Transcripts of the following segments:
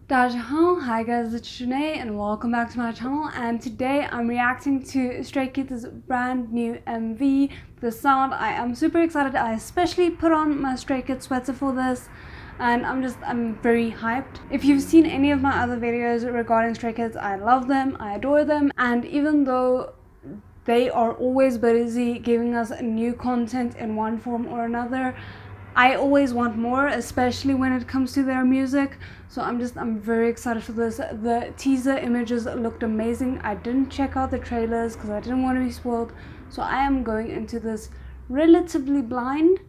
Hi guys, it's Janae and welcome back to my channel, and today I'm reacting to Stray Kids' brand new MV, The Sound. I am super excited. I especially put on my Stray Kids sweater for this and I'm very hyped. If you've seen any of my other videos regarding Stray Kids, I love them, I adore them, and even though they are always busy giving us new content in one form or another, I always want more, especially when it comes to their music. So I'm very excited for this. The teaser images looked amazing. I didn't check out the trailers because I didn't want to be spoiled. So I am going into this relatively blind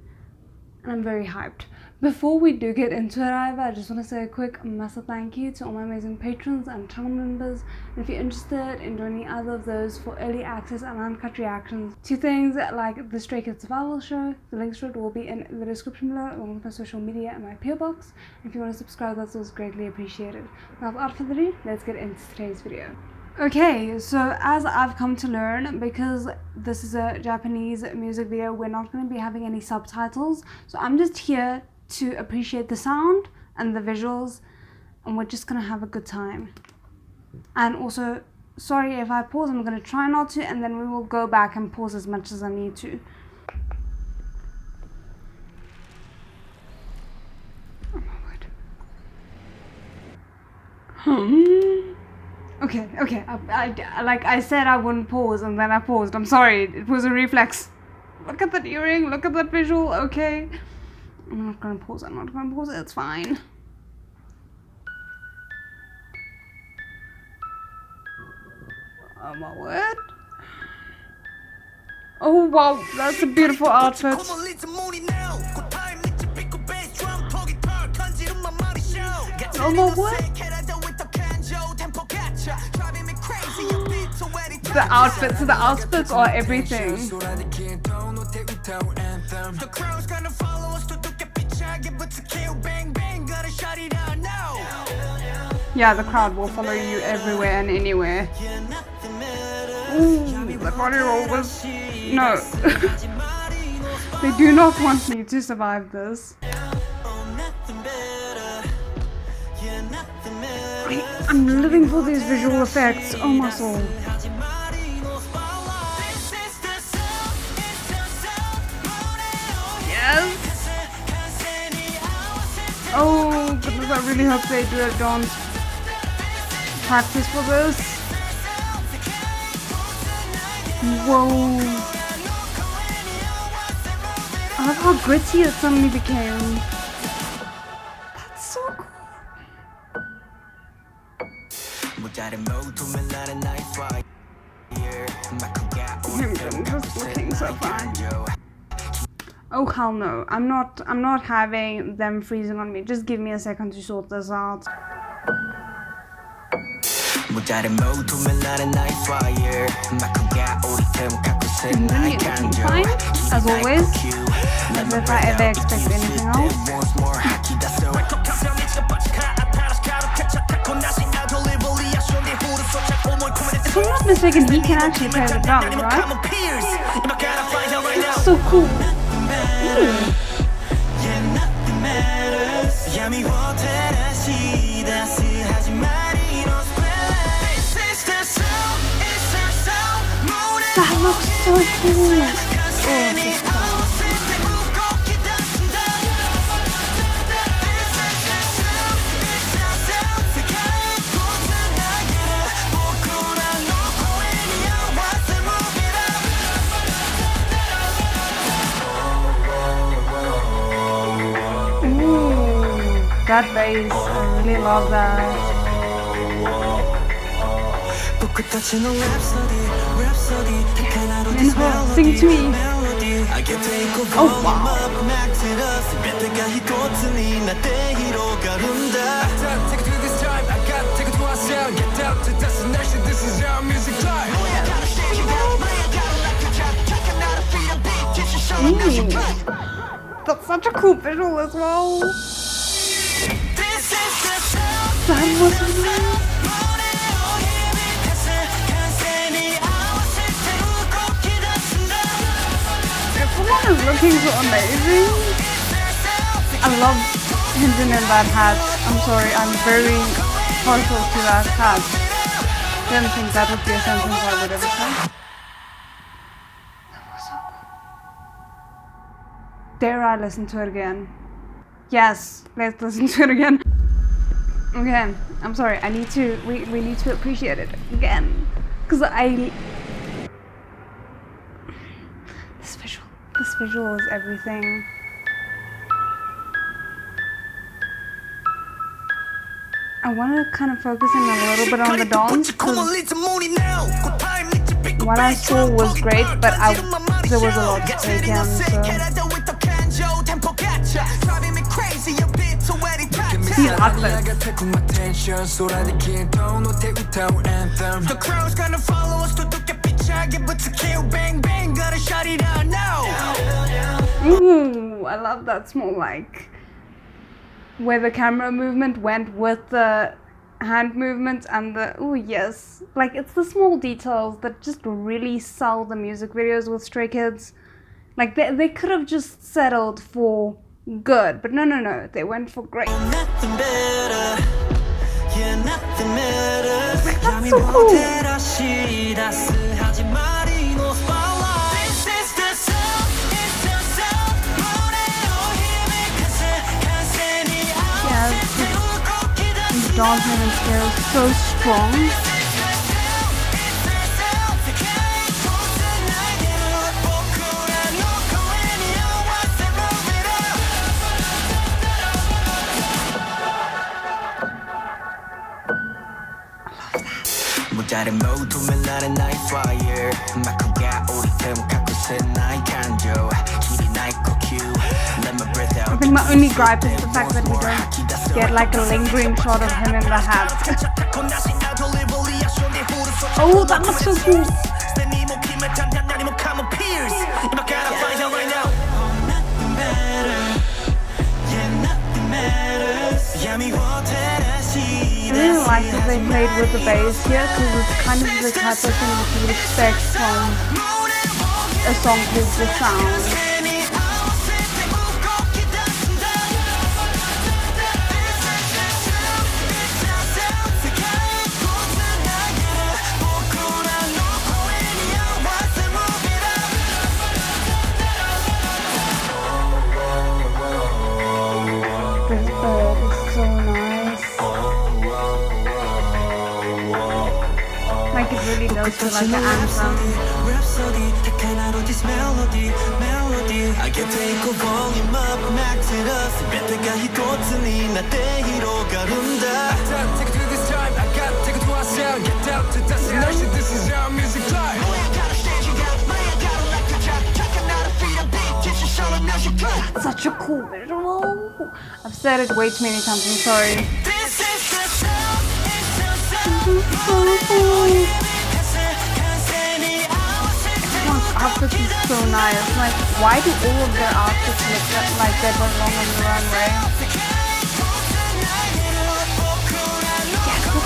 and I'm very hyped. Before we do get into it, however, I just want to say a quick massive thank you to all my amazing patrons and channel members. And if you're interested in joining either of those for early access and uncut reactions to things like the Stray Kids Survival Show, the links to it will be in the description below, along with my social media and my PO box. And if you want to subscribe, that's also greatly appreciated. Now, without further ado, let's get into today's video. Okay, so as I've come to learn, because this is a Japanese music video, we're not going to be having any subtitles. So I'm just here to appreciate the sound and the visuals, and we're just gonna have a good time. And also, sorry if I pause, I'm gonna try not to, and then we will go back and pause as much as I need to. Oh my word. Okay, like I said I wouldn't pause and then I paused. I'm sorry, it was a reflex. Look at that earring, look at that visual. Okay, I'm not gonna pause it, it's fine. Oh my word. Oh wow, that's a beautiful outfit. Oh my word. The outfits are everything. Yeah, the crowd will follow you everywhere and anywhere. Ooh, the body roll was... No. They do not want me to survive this. I'm living for these visual effects. Oh my soul. Yes. Oh goodness, I really hope they don't practice for this. Whoa. I love how gritty it suddenly became. That's so cool. Just looking so fine. Oh hell no, I'm not having them freezing on me. Just give me a second to sort this out. And then you're looking fine, as always, as if I ever expect anything else. If I'm not mistaken, he can actually play the drums, right? It's so cool. Ooh. That looks so cool. Oh, this is cool. That bass, I really love that. Minho, sing to me. Oh wow. That's such a cool visual as well. That was nice. Everyone is looking so amazing. I love Hinton in that hat. I'm sorry, I'm very partial to that cut. Didn't think that would be a sentence I would ever say. That was so cool. Dare I listen to it again? Yes, let's listen to it again. Okay, I'm sorry, we need to appreciate it again. Because this visual is everything. I want to kind of focus in a little bit on the dance, because what I saw was great, but there was a lot to take in, so... Feel outlet. Ooh, I love that small, like, where the camera movement went with the hand movement and the, oh yes, like it's the small details that just really sell the music videos with Stray Kids. Like they could have just settled for good, but no, they went for great. Nothing better. Yeah, nothing matters. Like, that's so cool. Dance movement skills so strong. I think my only gripe is the fact that we don't get like a lingering shot of him in the hat. Oh, that looks so cool. I really like that they played with the bass here, because it's kind of the type of thing that you would expect from a song called The Sound. Really does feel like an anthem. I can take a volume up, max it up. 배때가 히도츠니 나 때히로가룬다. Take it to this time, I got take it to ourselves. Get down to destination, this is our music time. That's such a cool visual. I've said it way too many times, I'm sorry. Outfits is so nice. Like, why do all of their outfits look like they belong on the runway?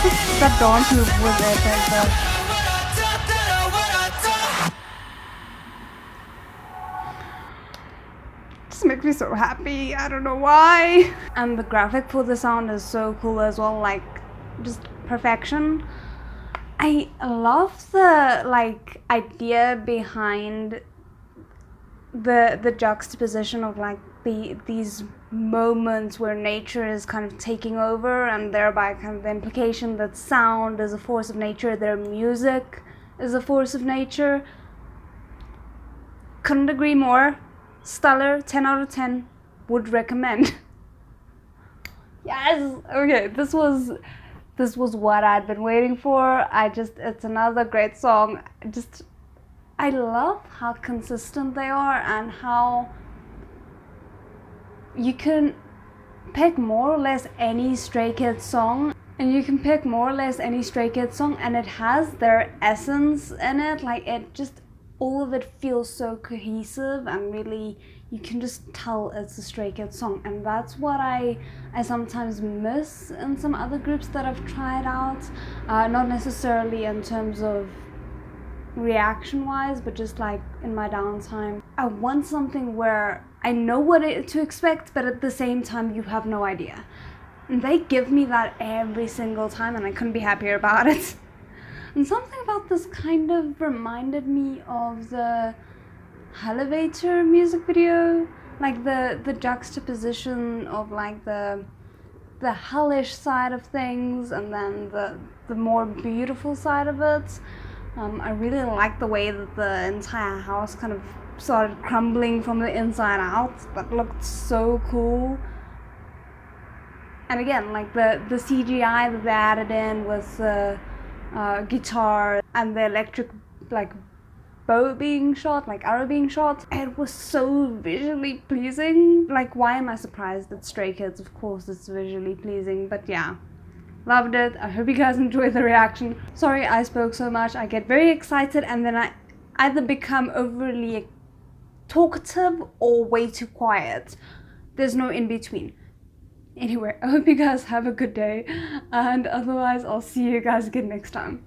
Yes, that dance move was epic. Just makes me so happy. I don't know why. And the graphic for the sound is so cool as well. Like, just perfection. I love the like idea behind the juxtaposition of like these moments where nature is kind of taking over, and thereby kind of the implication that sound is a force of nature, their music is a force of nature. Couldn't agree more. Stellar, 10 out of 10. Would recommend. Yes. Okay, this was what I'd been waiting for. It's another great song. I love how consistent they are, and how you can pick more or less any Stray Kids song, and it has their essence in it. Like, all of it feels so cohesive, and really you can just tell it's a Stray Kids song. And that's what I sometimes miss in some other groups that I've tried out, not necessarily in terms of reaction wise, but just like in my downtime. I want something where I know what to expect, but at the same time you have no idea. And they give me that every single time, and I couldn't be happier about it. And something about this kind of reminded me of the Elevator music video, like the juxtaposition of like the hellish side of things and then the more beautiful side of it. I really like the way that the entire house kind of started crumbling from the inside out. That looked so cool. And again, like the CGI that they added in with the guitar and the electric like bow being shot, like arrow being shot, it was so visually pleasing. Like, why am I surprised that Stray Kids? Of course it's visually pleasing, but yeah, loved it. I hope you guys enjoyed the reaction. Sorry I spoke so much. I get very excited and then I either become overly talkative or way too quiet. There's no in between. Anyway, I hope you guys have a good day, and otherwise I'll see you guys again next time.